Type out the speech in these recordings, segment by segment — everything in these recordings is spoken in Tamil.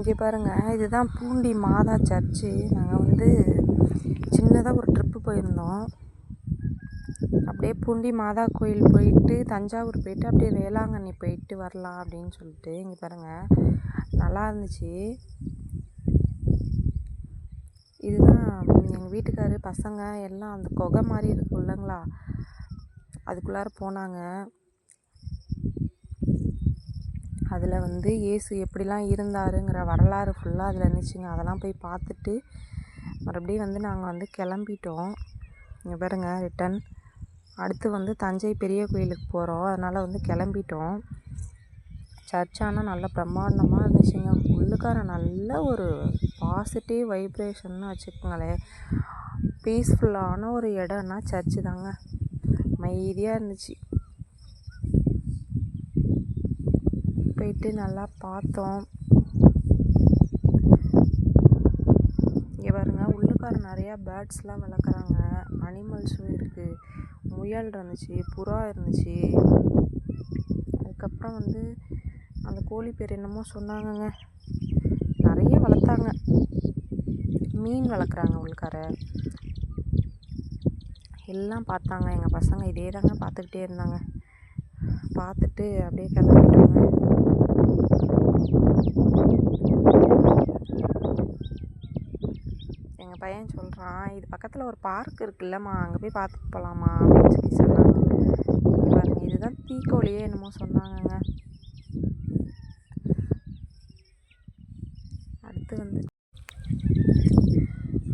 இங்கே பாருங்கள், இதுதான் பூண்டி மாதா சர்ச்சு. நாங்கள் வந்து சின்னதாக ஒரு ட்ரிப்பு போயிருந்தோம். அப்படியே பூண்டி மாதா கோயில் போயிட்டு தஞ்சாவூர் போயிட்டு அப்படியே வேளாங்கண்ணி போயிட்டு வரலாம் அப்படின்னு சொல்லிட்டு. இங்கே பாருங்கள், நல்லா இருந்துச்சு. இதுதான் எங்கள் வீட்டுக்காரு பசங்க எல்லாம் அந்த குகை மாதிரி இருக்கும் இல்லைங்களா, அதுக்குள்ளார போனாங்க. அதில் வந்து இயேசு எப்படிலாம் இருந்தாருங்கிற வரலாறு ஃபுல்லாக அதில் இருந்துச்சுங்க. அதெல்லாம் போய் பார்த்துட்டு மறுபடியும் வந்து நாங்கள் வந்து கிளம்பிட்டோம். இங்கே பாருங்கள், ரிட்டன் அடுத்து வந்து தஞ்சை பெரிய கோயிலுக்கு போகிறோம். அதனால் வந்து கிளம்பிட்டோம். சர்ச்சானால் நல்ல பிரம்மாண்டமாக இருந்துச்சுங்க. உள்ளுக்கார நல்ல ஒரு பாசிட்டிவ் வைப்ரேஷன்னு வச்சுக்கோங்களேன். பீஸ்ஃபுல்லான ஒரு இடம்னா சர்ச்சு தாங்க. அமைதியாக இருந்துச்சு. போயிட்டு நல்லா பார்த்தோம். இங்கே பாருங்க, உள்ளுக்கார நிறையா பேர்ட்ஸ்லாம் வளர்க்குறாங்க. அனிமல்ஸும் இருக்குது. முயல் இருந்துச்சு, புறா இருந்துச்சு. அதுக்கப்புறம் வந்து அந்த கோழி பேர் என்னமோ சொன்னாங்கங்க, நிறைய வளர்த்தாங்க. மீன் வளர்க்குறாங்க உள்ளுக்கார. எல்லாம் பார்த்தாங்க. எங்கள் பசங்க இதே தாங்க பார்த்துக்கிட்டே இருந்தாங்க. பார்த்துட்டு அப்படியே கிளம்பிட்டாங்க. எங்கள் பையன் சொல்கிறான், இது பக்கத்தில் ஒரு பார்க் இருக்குல்லம்மா, அங்கே போய் பார்த்துட்டு போகலாமா அப்படின்னு சொல்லி சொன்னாங்க. பாருங்க, இதுதான் தீக்கோழியே என்னமோ சொன்னாங்கங்க.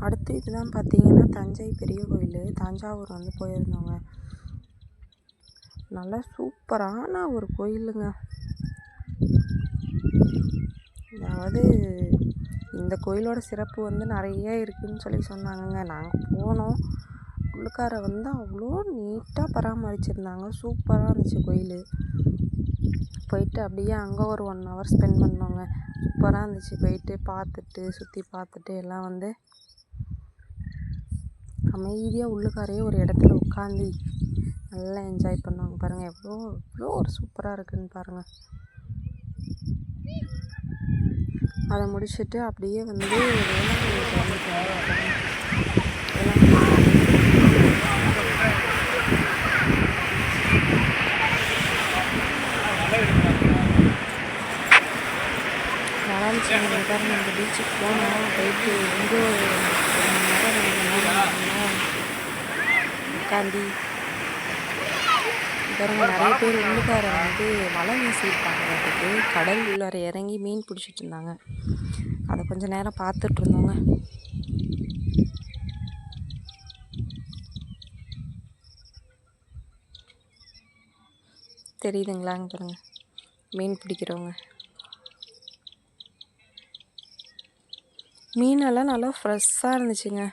அடுத்து இதுதான் பார்த்தீங்கன்னா தஞ்சை பெரிய கோயில். தஞ்சாவூர் வந்து போயிருந்தோங்க. நல்லா சூப்பரான ஒரு கோயிலுங்க. அதாவது இந்த கோயிலோட சிறப்பு வந்து நிறைய இருக்குதுன்னு சொல்லி சொன்னாங்கங்க. நாங்கள் போனோம். உள்ளுக்கார வந்து அவ்வளோ நீட்டாக பராமரிச்சிருந்தாங்க. சூப்பராக இருந்துச்சு கோயில். போயிட்டு அப்படியே அங்கே ஒரு 1 hour ஸ்பெண்ட் பண்ணோங்க. சூப்பராக இருந்துச்சு. போயிட்டு பார்த்துட்டு சுற்றி பார்த்துட்டு எல்லாம் வந்து அமைதியாக உள்ளுக்காரையே ஒரு இடத்துல உட்காந்து நல்லா என்ஜாய் பண்ணுவாங்க. பாருங்கள், எவ்வளோ ஒரு சூப்பராக இருக்குதுன்னு பாருங்கள். அதை முடிச்சுட்டு அப்படியே வந்து வேளாங்கண்ணிக்கு வந்துட்டோம். நல்லா இருந்துச்சு. பாருங்கள், அந்த பீச்சுக்கு போனோம். போயிட்டு எங்கோ 1 மணி நேரம் உட்காந்து பாருங்க, நிறைய பேர் உள்ளுக்கார வந்து வலை வீசியிருப்பாங்க. அதுக்கு கடல் உள்ளார இறங்கி மீன் பிடிச்சிட்டு இருந்தாங்க. அதை கொஞ்சம் நேரம் பார்த்துட்டு இருந்தோங்க. தெரியுதுங்களாங்க பாருங்க, மீன் பிடிக்கிறவங்க. மீனெல்லாம் நல்லா ஃப்ரெஷ்ஷாக இருந்துச்சுங்க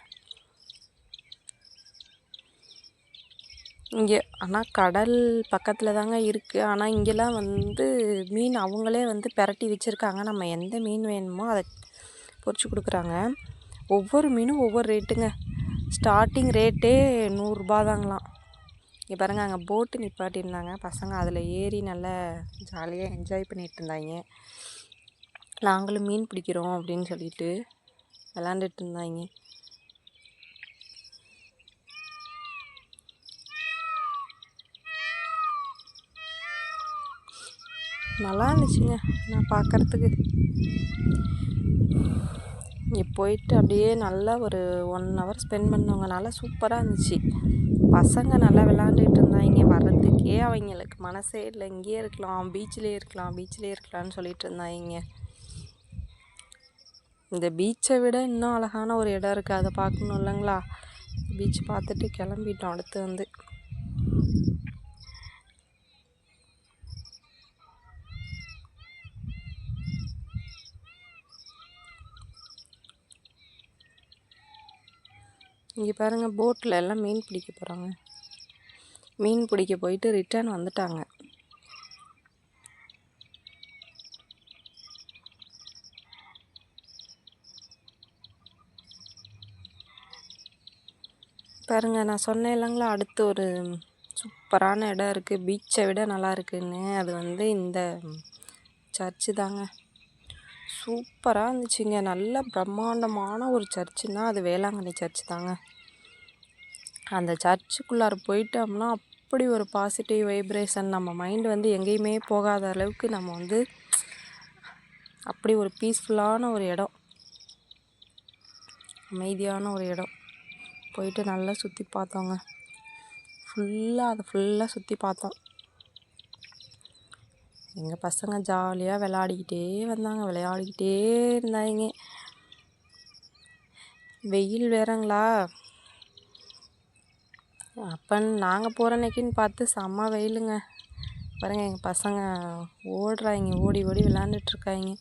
இங்கே. ஆனால் கடல் பக்கத்தில் தாங்க இருக்குது. ஆனால் இங்கெல்லாம் வந்து மீன் அவங்களே வந்து பிரட்டி வச்சுருக்காங்க. நம்ம எந்த மீன் வேணுமோ அதை பொரிச்சு கொடுக்குறாங்க. ஒவ்வொரு மீனும் ஒவ்வொரு ரேட்டுங்க. ஸ்டார்டிங் ரேட்டே 100 ரூபா தாங்களாம். இங்கே பாருங்கள், அங்கே போட்டு நிப்பாட்டியிருந்தாங்க. பசங்க அதில் ஏறி நல்லா ஜாலியாக என்ஜாய் பண்ணிகிட்டு இருந்தாங்க. நாங்களும் மீன் பிடிக்கிறோம் அப்படின்னு சொல்லிட்டு விளாண்டுட்டு இருந்தாங்க. நல்லா இருந்துச்சுங்க நான் பார்க்குறதுக்கு. இங்கே போயிட்டு அப்படியே நல்லா ஒரு 1 hour ஸ்பெண்ட் பண்ணவங்க. நல்லா சூப்பராக இருந்துச்சு. பசங்க நல்லா விளாண்டுட்டு இருந்தாங்க. வர்றதுக்கே அவங்களுக்கு மனசே இல்லை. இங்கேயே இருக்கலாம், பீச்சிலே இருக்கலாம்னு சொல்லிட்டு இருந்தாங்க. இந்த பீச்சை விட இன்னும் அழகான ஒரு இடம் இருக்குது, அதை பார்க்கணும் இல்லைங்களா. பீச் பார்த்துட்டு கிளம்பிட்டோம். அடுத்து வந்து இங்கே பாருங்கள், போட்டில் எல்லாம் மீன் பிடிக்க போகிறாங்க. மீன் பிடிக்க போயிட்டு ரிட்டர்ன் வந்துட்டாங்க. பாருங்கள், நான் சொன்னேன் இல்லைங்களா, அடுத்து ஒரு சூப்பரான இடம் இருக்குது, பீச்சை விட நல்லா இருக்குதுன்னு. அது வந்து இந்த சர்ச்சு தாங்க. சூப்பராக இருந்துச்சுங்க. நல்ல பிரம்மாண்டமான ஒரு சர்ச்சுன்னா அது வேளாங்கண்ணி சர்ச் தாங்க. அந்த சர்ச்சுக்குள்ளார போயிட்டோம்னா அப்படி ஒரு பாசிட்டிவ் வைப்ரேஷன், நம்ம மைண்டு வந்து எங்கேயுமே போகாத அளவுக்கு நம்ம வந்து அப்படி ஒரு பீஸ்ஃபுல்லான ஒரு இடம், அமைதியான ஒரு இடம். போயிட்டு நல்லா சுற்றி பார்த்தோங்க. அதை ஃபுல்லாக சுற்றி பார்த்தோம். எங்கள் பசங்க ஜாலியாக விளையாடிக்கிட்டே இருந்தாங்க. வெயில் வேறங்களா, அப்போ நாங்கள் போகிற அன்னைக்குன்னு பார்த்து செம்ம வெயிலுங்க. பாருங்கள், எங்கள் பசங்க ஓடி விளாண்டுட்ருக்காங்க.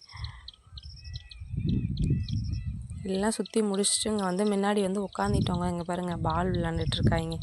எல்லாம் சுற்றி முடிச்சுட்டு இங்கே வந்து முன்னாடி வந்து உட்காந்துட்டோங்க. இங்கே பாருங்கள், பால் விளாண்டுட்ருக்காங்க.